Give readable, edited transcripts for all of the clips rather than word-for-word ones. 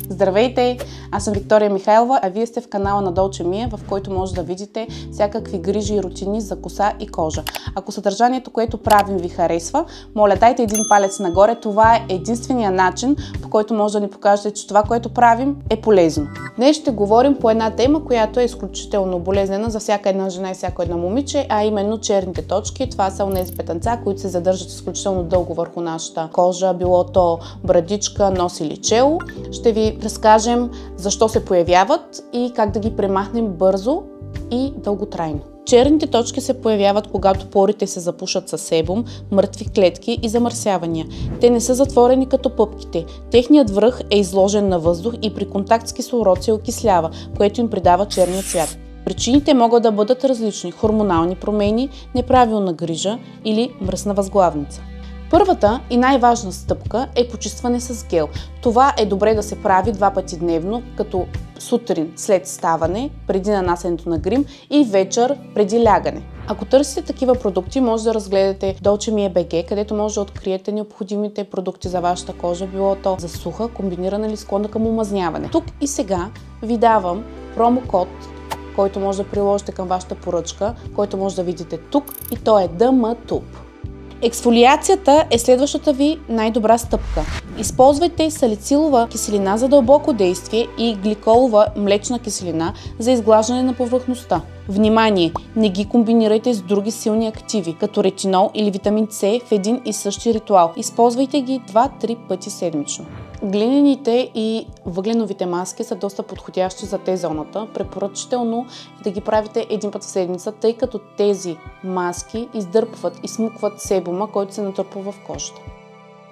Здравейте! Аз съм Виктория Михайлова, а вие сте в канала на Dolce Mia, в който може да видите всякакви грижи и рутини за коса и кожа. Ако съдържанието, което правим, ви харесва, моля, дайте един палец нагоре. Това е единствения начин, по който може да ни покажете, че това, което правим, е полезно. Днес ще говорим по една тема, която е изключително болезнена за всяка една жена и всяко едно момиче, а именно черните точки. Това са онези петънца, които се задържат изключително дълго върху нашата кожа, било то брадичка, нос или чело. Ще ви разкажем защо се появяват и как да ги премахнем бързо и дълготрайно. Черните точки се появяват, когато порите се запушат със себум, мъртви клетки и замърсявания. Те не са затворени като пъпките. Техният връх е изложен на въздух и при контакт с кислород се окислява, което им придава черния цвят. Причините могат да бъдат различни: хормонални промени, неправилна грижа или мръсна възглавница. Първата и най-важна стъпка е почистване с гел. Това е добре да се прави 2 пъти дневно, като сутрин след ставане, преди нанасенето на грим, и вечер преди лягане. Ако търсите такива продукти, може да разгледате Dolce Mia BG, където може да откриете необходимите продукти за вашата кожа, било то за суха, комбинирана или склонна към омазняване. Тук и сега ви давам промокод, който може да приложите към вашата поръчка, който може да видите тук, и то е DMTUB. Ексфолиацията е следващата ви най-добра стъпка. Използвайте салицилова киселина за дълбоко действие и гликолова млечна киселина за изглаждане на повърхността. Внимание! Не ги комбинирайте с други силни активи, като ретинол или витамин С в един и същи ритуал. Използвайте ги 2-3 пъти седмично. Глинените и въгленовите маски са доста подходящи за Т-зоната. Препоръчително да ги правите един път в седмица, тъй като тези маски издърпват и смукват себума, който се натрупва в кожата.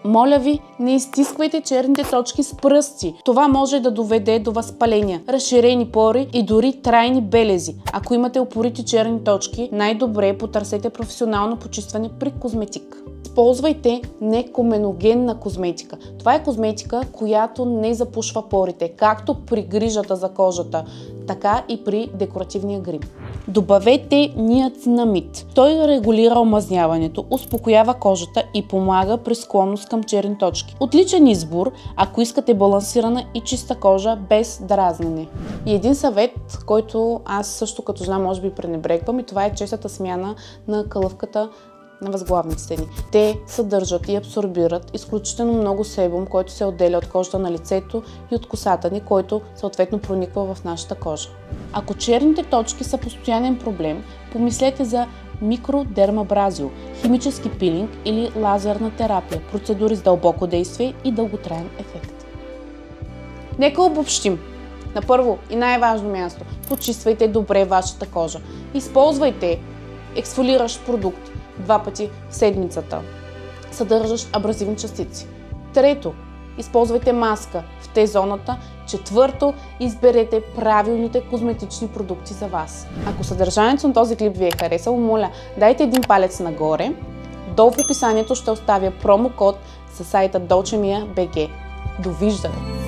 Моля ви, не изстисквайте черните точки с пръсти. Това може да доведе до възпаления, разширени пори и дори трайни белези. Ако имате упорити черни точки, най-добре потърсете професионално почистване при козметик. Използвайте некоменогенна козметика. Това е козметика, която не запушва порите, както при грижата за кожата, така и при декоративния грим. Добавете ниацинамид. Той регулира омазняването, успокоява кожата и помага при склонност към черни точки. Отличен избор, ако искате балансирана и чиста кожа без дразнене. И един съвет, който аз също като жена може би пренебрегвам, и това е честата смяна на калъвката на възглавниците ни. Те съдържат и абсорбират изключително много себум, който се отделя от кожата на лицето и от косата ни, който съответно прониква в нашата кожа. Ако черните точки са постоянен проблем, помислете за микродермабразио, химически пилинг или лазерна терапия, процедури с дълбоко действие и дълготраен ефект. Нека обобщим. На първо и най-важно място, почиствайте добре вашата кожа. Използвайте ексфолиращ продукт 2 пъти в седмицата, съдържащ абразивни частици. Трето, използвайте маска в Т-зоната. Четвърто, изберете правилните козметични продукти за вас. Ако съдържанието на този клип ви е харесало, моля, дайте един палец нагоре. Долу в описанието ще оставя промокод със сайта Dolce Mia BG. Довиждане!